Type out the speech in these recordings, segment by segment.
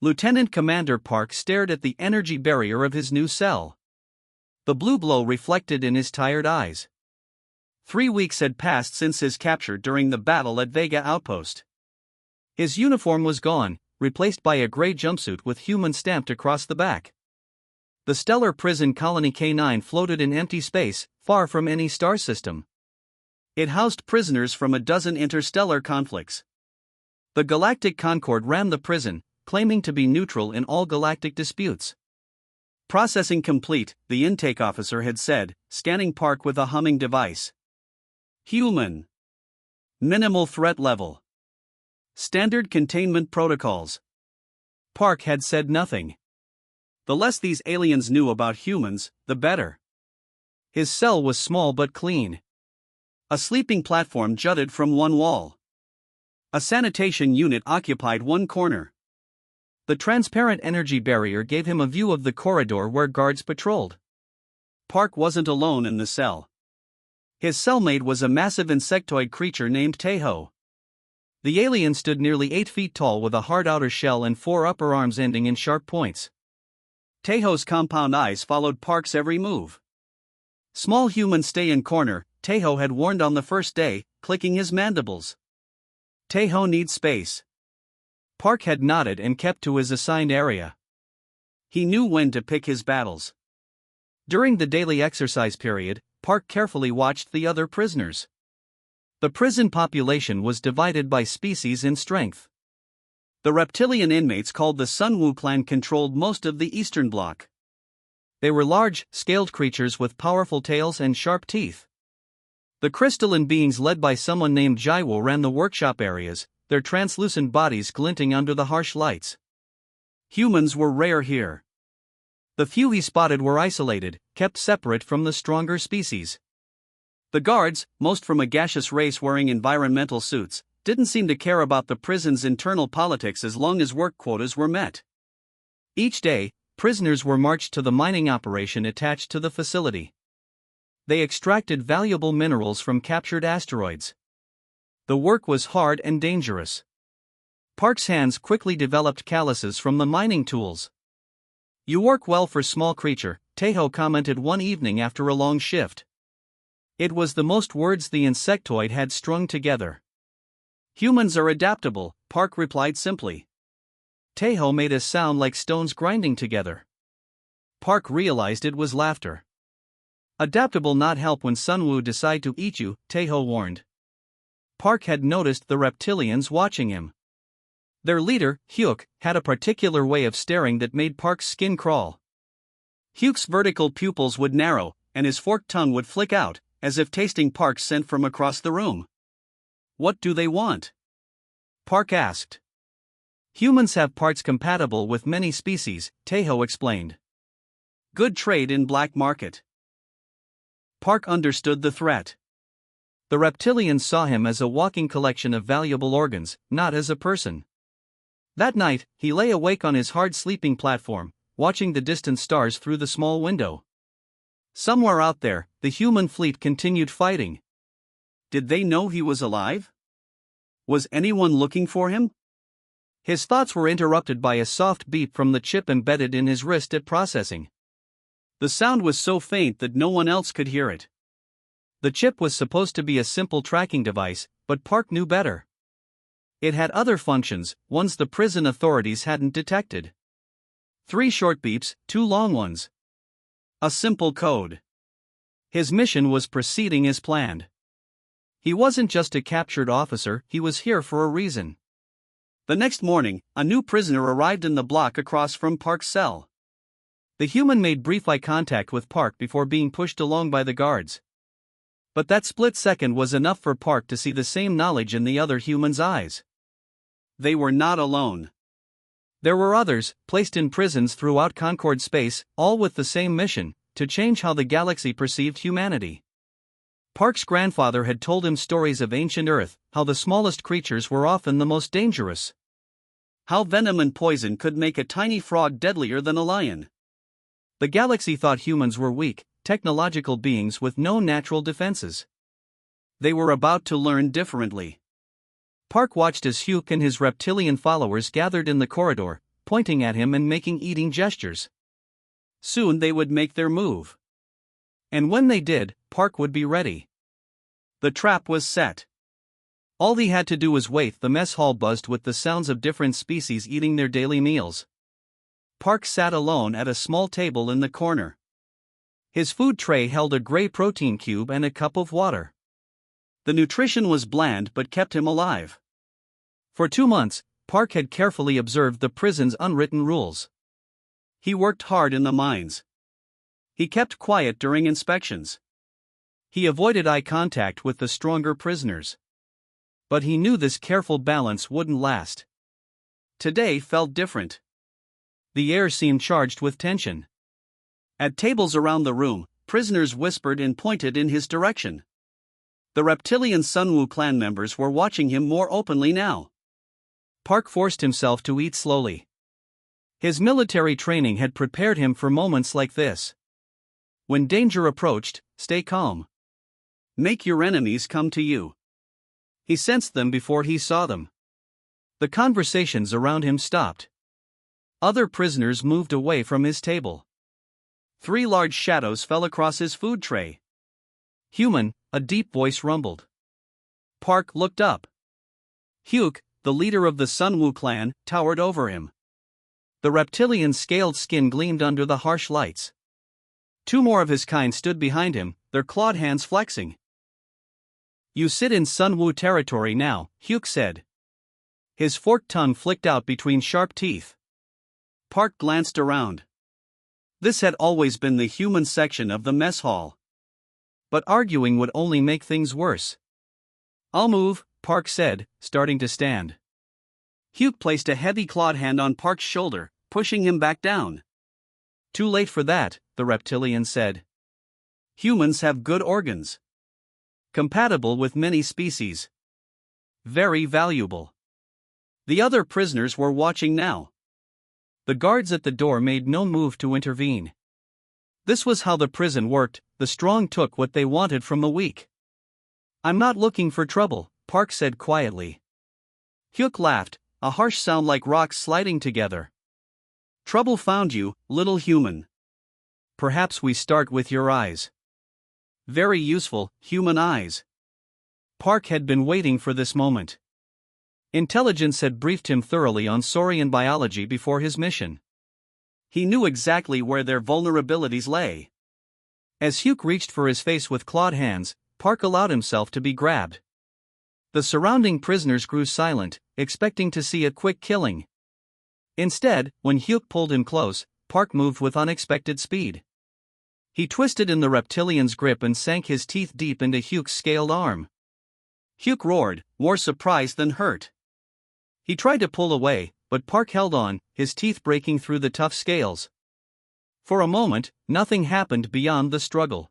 Lieutenant Commander Park stared at the energy barrier of his new cell. The blue glow reflected in his tired eyes. 3 weeks had passed since his capture during the battle at Vega Outpost. His uniform was gone, replaced by a gray jumpsuit with human stamped across the back. The stellar prison colony K9 floated in empty space, far from any star system. It housed prisoners from a dozen interstellar conflicts. The Galactic Concord ran the prison, claiming to be neutral in all galactic disputes. Processing complete, the intake officer had said, scanning Park with a humming device. Human. Minimal threat level. Standard containment protocols. Park had said nothing. The less these aliens knew about humans, the better. His cell was small but clean. A sleeping platform jutted from one wall. A sanitation unit occupied one corner. The transparent energy barrier gave him a view of the corridor where guards patrolled. Park wasn't alone in the cell. His cellmate was a massive insectoid creature named Tejo. The alien stood nearly 8 feet tall with a hard outer shell and 4 upper arms ending in sharp points. Tejo's compound eyes followed Park's every move. Small human, stay in corner, Tejo had warned on the first day, clicking his mandibles. Tejo needs space. Park had nodded and kept to his assigned area. He knew when to pick his battles. During the daily exercise period, Park carefully watched the other prisoners. The prison population was divided by species in strength. The reptilian inmates called the Sunwoo clan controlled most of the Eastern Bloc. They were large, scaled creatures with powerful tails and sharp teeth. The crystalline beings led by someone named Jaiwo ran the workshop areas, their translucent bodies glinting under the harsh lights. Humans were rare here. The few he spotted were isolated, kept separate from the stronger species. The guards, most from a gaseous race wearing environmental suits, didn't seem to care about the prison's internal politics as long as work quotas were met. Each day, prisoners were marched to the mining operation attached to the facility. They extracted valuable minerals from captured asteroids. The work was hard and dangerous. Park's hands quickly developed calluses from the mining tools. "You work well for small creature," Tejo commented one evening after a long shift. It was the most words the insectoid had strung together. "Humans are adaptable," Park replied simply. Tejo made a sound like stones grinding together. Park realized it was laughter. "Adaptable not help when Sunwoo decide to eat you," Tejo warned. Park had noticed the reptilians watching him. Their leader, Hyuk, had a particular way of staring that made Park's skin crawl. Hyuk's vertical pupils would narrow, and his forked tongue would flick out, as if tasting Park's scent from across the room. "What do they want?" Park asked. "Humans have parts compatible with many species," Tejo explained. "Good trade in black market." Park understood the threat. The reptilians saw him as a walking collection of valuable organs, not as a person. That night, he lay awake on his hard sleeping platform, watching the distant stars through the small window. Somewhere out there, the human fleet continued fighting. Did they know he was alive? Was anyone looking for him? His thoughts were interrupted by a soft beep from the chip embedded in his wrist at processing. The sound was so faint that no one else could hear it. The chip was supposed to be a simple tracking device, but Park knew better. It had other functions, ones the prison authorities hadn't detected. 3 short beeps, 2 long ones. A simple code. His mission was proceeding as planned. He wasn't just a captured officer, he was here for a reason. The next morning, a new prisoner arrived in the block across from Park's cell. The human made brief eye contact with Park before being pushed along by the guards. But that split second was enough for Park to see the same knowledge in the other human's eyes. They were not alone. There were others, placed in prisons throughout Concord space, all with the same mission, to change how the galaxy perceived humanity. Park's grandfather had told him stories of ancient Earth, how the smallest creatures were often the most dangerous. How venom and poison could make a tiny frog deadlier than a lion. The galaxy thought humans were weak, technological beings with no natural defenses. They were about to learn differently. Park watched as Hyuk and his reptilian followers gathered in the corridor, pointing at him and making eating gestures. Soon they would make their move. And when they did, Park would be ready. The trap was set. All he had to do was wait. The mess hall buzzed with the sounds of different species eating their daily meals. Park sat alone at a small table in the corner. His food tray held a gray protein cube and a cup of water. The nutrition was bland but kept him alive. For 2 months, Park had carefully observed the prison's unwritten rules. He worked hard in the mines. He kept quiet during inspections. He avoided eye contact with the stronger prisoners. But he knew this careful balance wouldn't last. Today felt different. The air seemed charged with tension. At tables around the room, prisoners whispered and pointed in his direction. The reptilian Sunwoo clan members were watching him more openly now. Park forced himself to eat slowly. His military training had prepared him for moments like this. When danger approached, stay calm. Make your enemies come to you. He sensed them before he saw them. The conversations around him stopped. Other prisoners moved away from his table. 3 large shadows fell across his food tray. Human, a deep voice rumbled. Park looked up. Hyuk, the leader of the Sunwoo clan, towered over him. The reptilian's scaled skin gleamed under the harsh lights. 2 more of his kind stood behind him, their clawed hands flexing. You sit in Sunwoo territory now, Hyuk said. His forked tongue flicked out between sharp teeth. Park glanced around. This had always been the human section of the mess hall. But arguing would only make things worse. I'll move, Park said, starting to stand. Hyuk placed a heavy clawed hand on Park's shoulder, pushing him back down. Too late for that, the reptilian said. Humans have good organs. Compatible with many species. Very valuable. The other prisoners were watching now. The guards at the door made no move to intervene. This was how the prison worked, the strong took what they wanted from the weak. I'm not looking for trouble, Park said quietly. Hyuk laughed, a harsh sound like rocks sliding together. Trouble found you, little human. Perhaps we start with your eyes. Very useful, human eyes. Park had been waiting for this moment. Intelligence had briefed him thoroughly on Saurian biology before his mission. He knew exactly where their vulnerabilities lay. As Hyuk reached for his face with clawed hands, Park allowed himself to be grabbed. The surrounding prisoners grew silent, expecting to see a quick killing. Instead, when Hyuk pulled him close, Park moved with unexpected speed. He twisted in the reptilian's grip and sank his teeth deep into Hyuk's scaled arm. Hyuk roared, more surprised than hurt. He tried to pull away, but Park held on, his teeth breaking through the tough scales. For a moment, nothing happened beyond the struggle.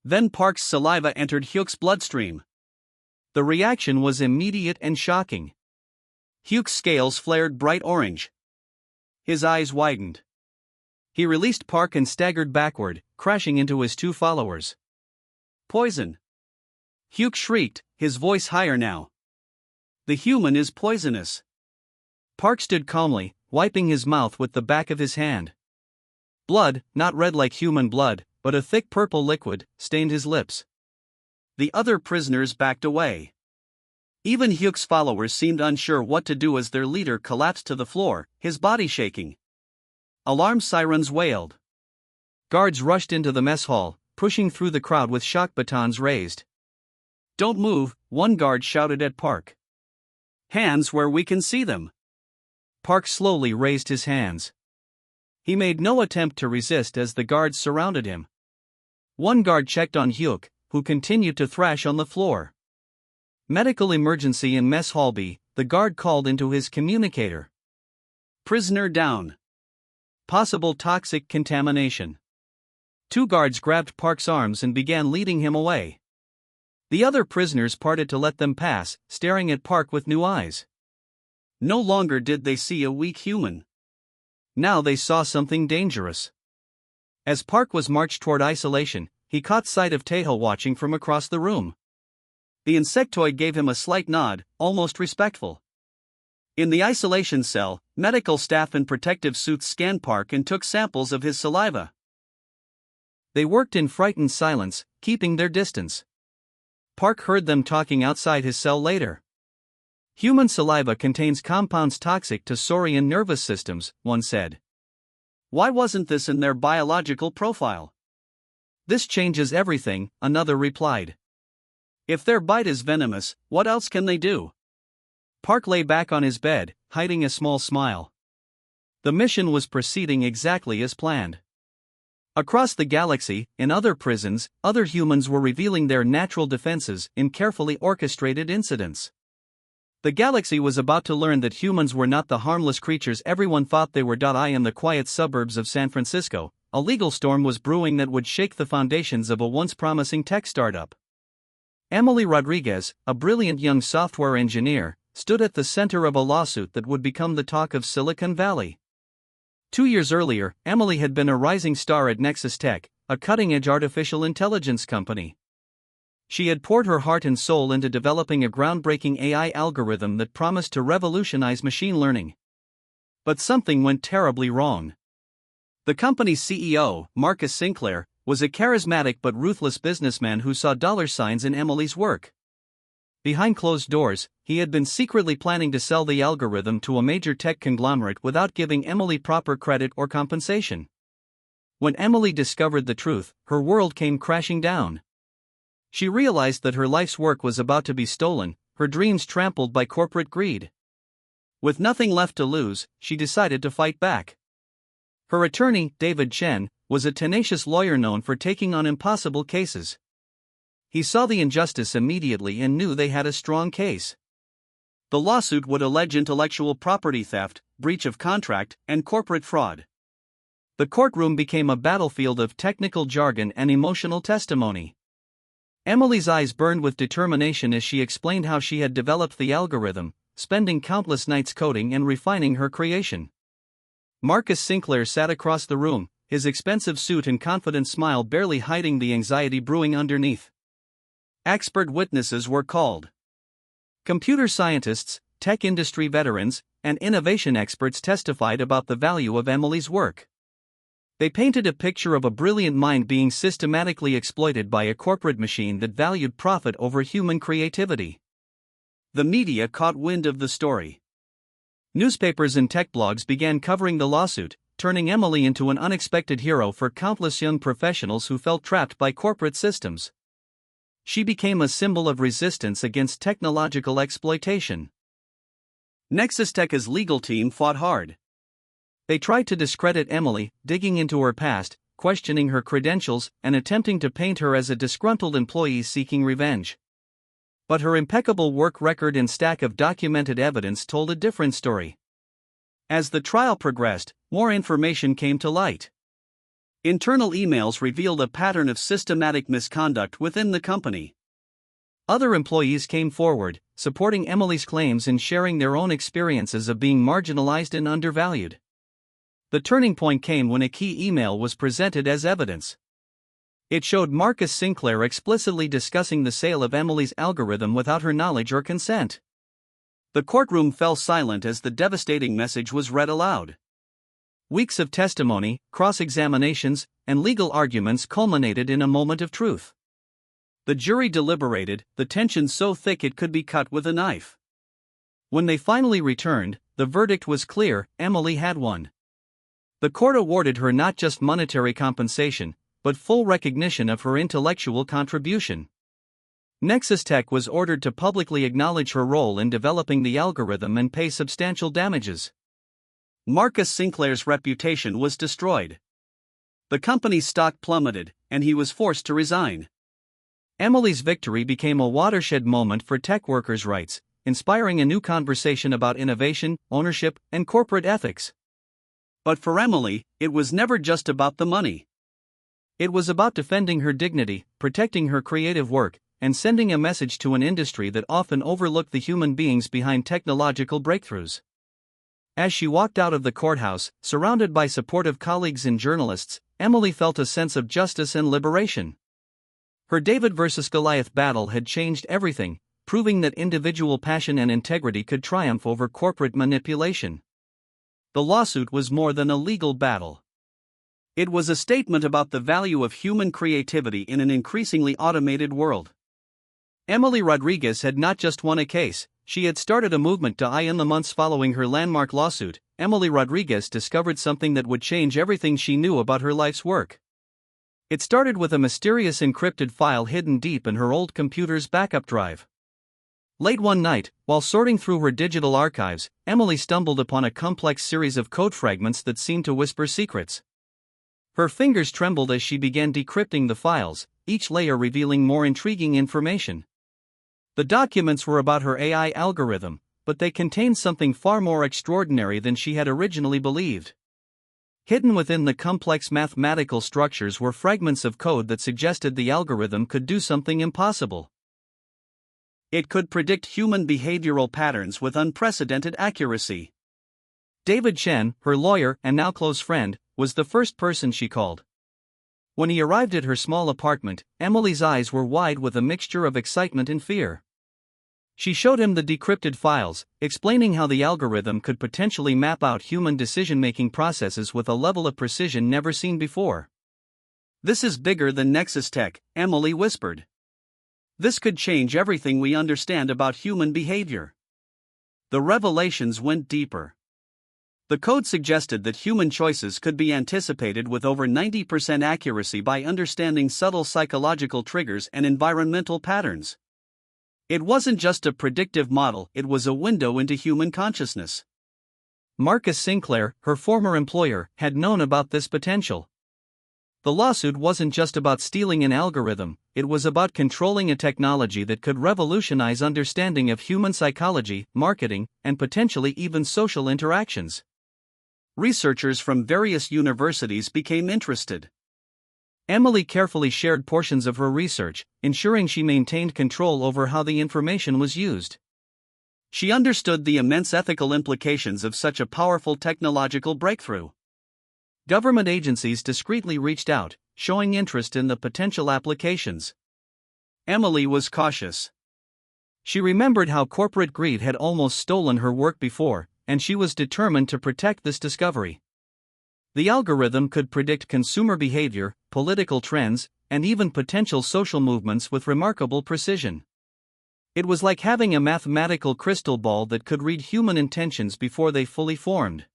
Then Park's saliva entered Hyuk's bloodstream. The reaction was immediate and shocking. Hyuk's scales flared bright orange. His eyes widened. He released Park and staggered backward, crashing into his 2 followers. Poison! Hyuk shrieked, his voice higher now. The human is poisonous. Park stood calmly, wiping his mouth with the back of his hand. Blood, not red like human blood, but a thick purple liquid, stained his lips. The other prisoners backed away. Even Hyuk's followers seemed unsure what to do as their leader collapsed to the floor, his body shaking. Alarm sirens wailed. Guards rushed into the mess hall, pushing through the crowd with shock batons raised. Don't move, one guard shouted at Park. Hands where we can see them. Park slowly raised his hands. He made no attempt to resist as the guards surrounded him. One guard checked on Hyuk, who continued to thrash on the floor. Medical emergency in mess hall B, the guard called into his communicator. Prisoner down. Possible toxic contamination. 2 guards grabbed Park's arms and began leading him away. The other prisoners parted to let them pass, staring at Park with new eyes. No longer did they see a weak human. Now they saw something dangerous. As Park was marched toward isolation, he caught sight of Taeho watching from across the room. The insectoid gave him a slight nod, almost respectful. In the isolation cell, medical staff in protective suits scanned Park and took samples of his saliva. They worked in frightened silence, keeping their distance. Park heard them talking outside his cell later. Human saliva contains compounds toxic to saurian nervous systems, one said. Why wasn't this in their biological profile? This changes everything, another replied. If their bite is venomous, what else can they do? Park lay back on his bed, hiding a small smile. The mission was proceeding exactly as planned. Across the galaxy, in other prisons, other humans were revealing their natural defenses in carefully orchestrated incidents. The galaxy was about to learn that humans were not the harmless creatures everyone thought they were. In the quiet suburbs of San Francisco, a legal storm was brewing that would shake the foundations of a once promising tech startup. Emily Rodriguez, a brilliant young software engineer, stood at the center of a lawsuit that would become the talk of Silicon Valley. 2 years earlier, Emily had been a rising star at Nexus Tech, a cutting-edge artificial intelligence company. She had poured her heart and soul into developing a groundbreaking AI algorithm that promised to revolutionize machine learning. But something went terribly wrong. The company's CEO, Marcus Sinclair, was a charismatic but ruthless businessman who saw dollar signs in Emily's work. Behind closed doors, he had been secretly planning to sell the algorithm to a major tech conglomerate without giving Emily proper credit or compensation. When Emily discovered the truth, her world came crashing down. She realized that her life's work was about to be stolen, her dreams trampled by corporate greed. With nothing left to lose, she decided to fight back. Her attorney, David Chen, was a tenacious lawyer known for taking on impossible cases. He saw the injustice immediately and knew they had a strong case. The lawsuit would allege intellectual property theft, breach of contract, and corporate fraud. The courtroom became a battlefield of technical jargon and emotional testimony. Emily's eyes burned with determination as she explained how she had developed the algorithm, spending countless nights coding and refining her creation. Marcus Sinclair sat across the room, his expensive suit and confident smile barely hiding the anxiety brewing underneath. Expert witnesses were called. Computer scientists, tech industry veterans, and innovation experts testified about the value of Emily's work. They painted a picture of a brilliant mind being systematically exploited by a corporate machine that valued profit over human creativity. The media caught wind of the story. Newspapers and tech blogs began covering the lawsuit, turning Emily into an unexpected hero for countless young professionals who felt trapped by corporate systems. She became a symbol of resistance against technological exploitation. Nexus Tech's legal team fought hard. They tried to discredit Emily, digging into her past, questioning her credentials, and attempting to paint her as a disgruntled employee seeking revenge. But her impeccable work record and stack of documented evidence told a different story. As the trial progressed, more information came to light. Internal emails revealed a pattern of systematic misconduct within the company. Other employees came forward, supporting Emily's claims and sharing their own experiences of being marginalized and undervalued. The turning point came when a key email was presented as evidence. It showed Marcus Sinclair explicitly discussing the sale of Emily's algorithm without her knowledge or consent. The courtroom fell silent as the devastating message was read aloud. Weeks of testimony, cross-examinations, and legal arguments culminated in a moment of truth. The jury deliberated, the tension so thick it could be cut with a knife. When they finally returned, the verdict was clear: Emily had won. The court awarded her not just monetary compensation, but full recognition of her intellectual contribution. Nexus Tech was ordered to publicly acknowledge her role in developing the algorithm and pay substantial damages. Marcus Sinclair's reputation was destroyed. The company's stock plummeted, and he was forced to resign. Emily's victory became a watershed moment for tech workers' rights, inspiring a new conversation about innovation, ownership, and corporate ethics. But for Emily, it was never just about the money. It was about defending her dignity, protecting her creative work, and sending a message to an industry that often overlooked the human beings behind technological breakthroughs. As she walked out of the courthouse, surrounded by supportive colleagues and journalists, Emily felt a sense of justice and liberation. Her David versus Goliath battle had changed everything, proving that individual passion and integrity could triumph over corporate manipulation. The lawsuit was more than a legal battle. It was a statement about the value of human creativity in an increasingly automated world. Emily Rodriguez had not just won a case, she had started a movement to in the months following her landmark lawsuit. Emily Rodriguez discovered something that would change everything she knew about her life's work. It started with a mysterious encrypted file hidden deep in her old computer's backup drive. Late one night, while sorting through her digital archives, Emily stumbled upon a complex series of code fragments that seemed to whisper secrets. Her fingers trembled as she began decrypting the files, each layer revealing more intriguing information. The documents were about her AI algorithm, but they contained something far more extraordinary than she had originally believed. Hidden within the complex mathematical structures were fragments of code that suggested the algorithm could do something impossible. It could predict human behavioral patterns with unprecedented accuracy. David Chen, her lawyer and now close friend, was the first person she called. When he arrived at her small apartment, Emily's eyes were wide with a mixture of excitement and fear. She showed him the decrypted files, explaining how the algorithm could potentially map out human decision-making processes with a level of precision never seen before. "This is bigger than Nexus Tech," Emily whispered. "This could change everything we understand about human behavior." The revelations went deeper. The code suggested that human choices could be anticipated with over 90% accuracy by understanding subtle psychological triggers and environmental patterns. It wasn't just a predictive model, it was a window into human consciousness. Marcus Sinclair, her former employer, had known about this potential. The lawsuit wasn't just about stealing an algorithm, it was about controlling a technology that could revolutionize understanding of human psychology, marketing, and potentially even social interactions. Researchers from various universities became interested. Emily carefully shared portions of her research, ensuring she maintained control over how the information was used. She understood the immense ethical implications of such a powerful technological breakthrough. Government agencies discreetly reached out, showing interest in the potential applications. Emily was cautious. She remembered how corporate greed had almost stolen her work before, and she was determined to protect this discovery. The algorithm could predict consumer behavior, political trends, and even potential social movements with remarkable precision. It was like having a mathematical crystal ball that could read human intentions before they fully formed.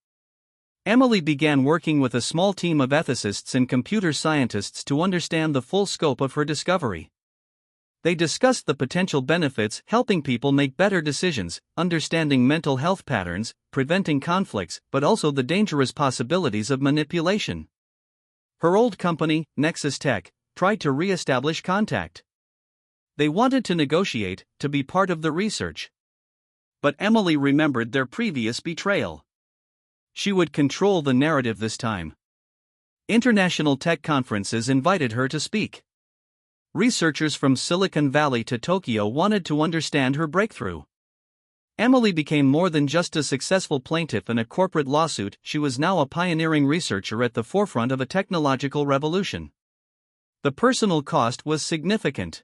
Emily began working with a small team of ethicists and computer scientists to understand the full scope of her discovery. They discussed the potential benefits, helping people make better decisions, understanding mental health patterns, preventing conflicts, but also the dangerous possibilities of manipulation. Her old company, Nexus Tech, tried to re-establish contact. They wanted to negotiate, to be part of the research. But Emily remembered their previous betrayal. She would control the narrative this time. International tech conferences invited her to speak. Researchers from Silicon Valley to Tokyo wanted to understand her breakthrough. Emily became more than just a successful plaintiff in a corporate lawsuit, she was now a pioneering researcher at the forefront of a technological revolution. The personal cost was significant.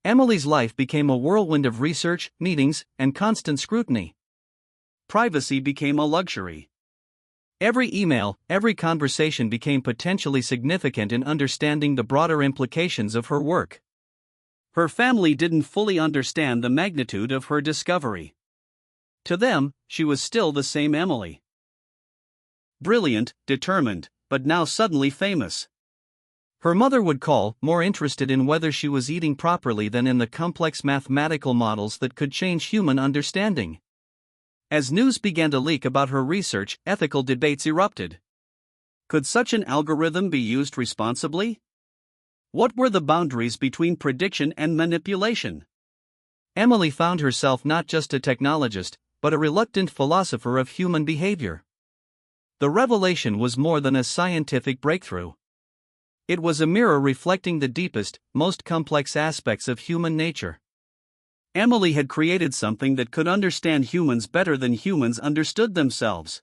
Emily's life became a whirlwind of research, meetings, and constant scrutiny. Privacy became a luxury. Every email, every conversation became potentially significant in understanding the broader implications of her work. Her family didn't fully understand the magnitude of her discovery. To them, she was still the same Emily. Brilliant, determined, but now suddenly famous. Her mother would call, more interested in whether she was eating properly than in the complex mathematical models that could change human understanding. As news began to leak about her research, ethical debates erupted. Could such an algorithm be used responsibly? What were the boundaries between prediction and manipulation? Emily found herself not just a technologist, but a reluctant philosopher of human behavior. The revelation was more than a scientific breakthrough. It was a mirror reflecting the deepest, most complex aspects of human nature. Emily had created something that could understand humans better than humans understood themselves.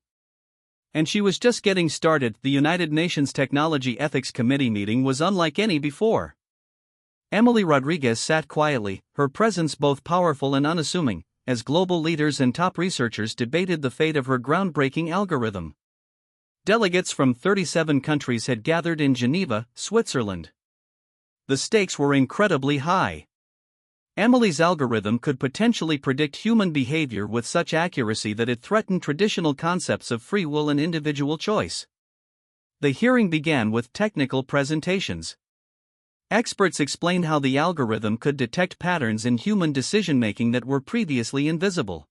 And she was just getting started. The United Nations Technology Ethics Committee meeting was unlike any before. Emily Rodriguez sat quietly, her presence both powerful and unassuming, as global leaders and top researchers debated the fate of her groundbreaking algorithm. Delegates from 37 countries had gathered in Geneva, Switzerland. The stakes were incredibly high. Emily's algorithm could potentially predict human behavior with such accuracy that it threatened traditional concepts of free will and individual choice. The hearing began with technical presentations. Experts explained how the algorithm could detect patterns in human decision-making that were previously invisible.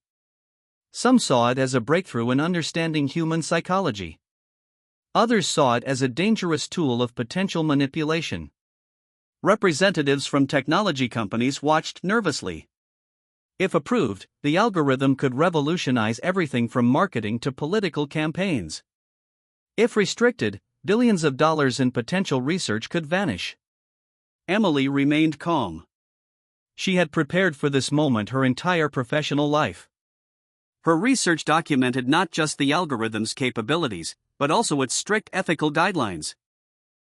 Some saw it as a breakthrough in understanding human psychology. Others saw it as a dangerous tool of potential manipulation. Representatives from technology companies watched nervously. If approved, the algorithm could revolutionize everything from marketing to political campaigns. If restricted, billions of dollars in potential research could vanish. Emily remained calm. She had prepared for this moment her entire professional life. Her research documented not just the algorithm's capabilities, but also its strict ethical guidelines.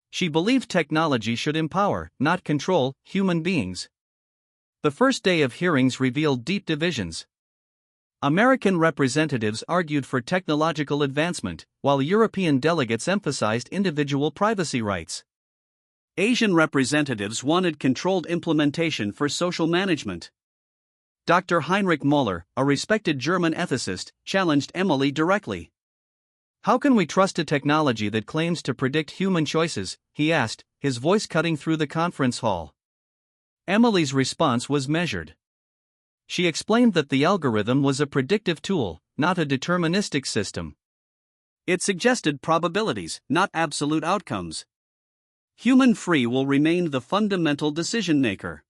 She believed technology should empower, not control, human beings. The first day of hearings revealed deep divisions. American representatives argued for technological advancement, while European delegates emphasized individual privacy rights. Asian representatives wanted controlled implementation for social management. Dr. Heinrich Müller, a respected German ethicist, challenged Emily directly. "How can we trust a technology that claims to predict human choices?" he asked, his voice cutting through the conference hall. Emily's response was measured. She explained that the algorithm was a predictive tool, not a deterministic system. It suggested probabilities, not absolute outcomes. Human free will remained the fundamental decision maker.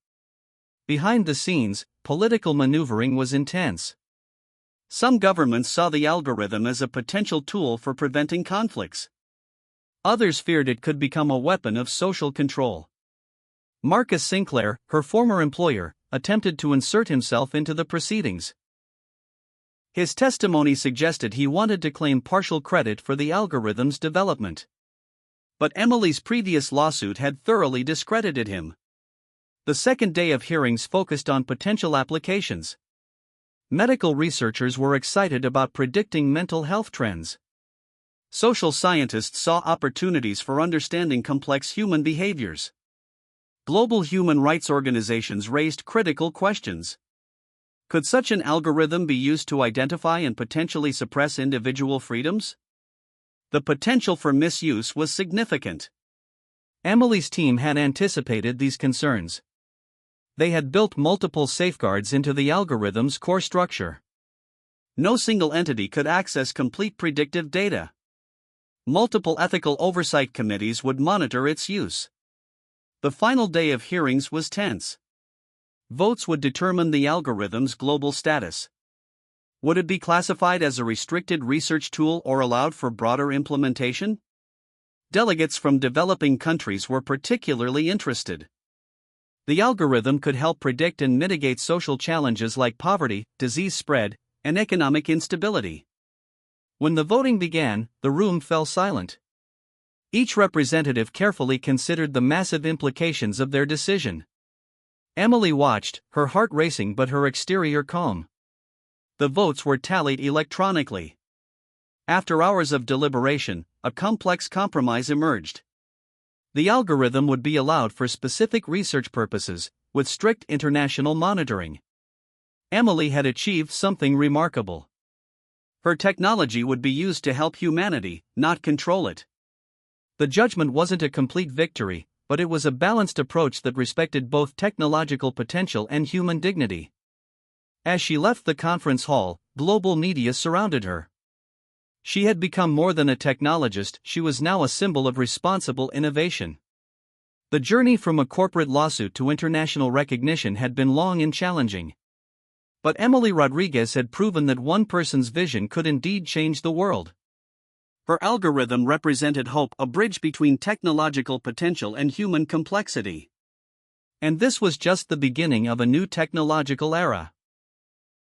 Behind the scenes, political maneuvering was intense. Some governments saw the algorithm as a potential tool for preventing conflicts. Others feared it could become a weapon of social control. Marcus Sinclair, her former employer, attempted to insert himself into the proceedings. His testimony suggested he wanted to claim partial credit for the algorithm's development. But Emily's previous lawsuit had thoroughly discredited him. The second day of hearings focused on potential applications. Medical researchers were excited about predicting mental health trends. Social scientists saw opportunities for understanding complex human behaviors. Global human rights organizations raised critical questions. Could such an algorithm be used to identify and potentially suppress individual freedoms? The potential for misuse was significant. Emily's team had anticipated these concerns. They had built multiple safeguards into the algorithm's core structure. No single entity could access complete predictive data. Multiple ethical oversight committees would monitor its use. The final day of hearings was tense. Votes would determine the algorithm's global status. Would it be classified as a restricted research tool or allowed for broader implementation? Delegates from developing countries were particularly interested. The algorithm could help predict and mitigate social challenges like poverty, disease spread, and economic instability. When the voting began, the room fell silent. Each representative carefully considered the massive implications of their decision. Emily watched, her heart racing but her exterior calm. The votes were tallied electronically. After hours of deliberation, a complex compromise emerged. The algorithm would be allowed for specific research purposes, with strict international monitoring. Emily had achieved something remarkable. Her technology would be used to help humanity, not control it. The judgment wasn't a complete victory, but it was a balanced approach that respected both technological potential and human dignity. As she left the conference hall, global media surrounded her. She had become more than a technologist, she was now a symbol of responsible innovation. The journey from a corporate lawsuit to international recognition had been long and challenging. But Emily Rodriguez had proven that one person's vision could indeed change the world. Her algorithm represented hope, a bridge between technological potential and human complexity. And this was just the beginning of a new technological era.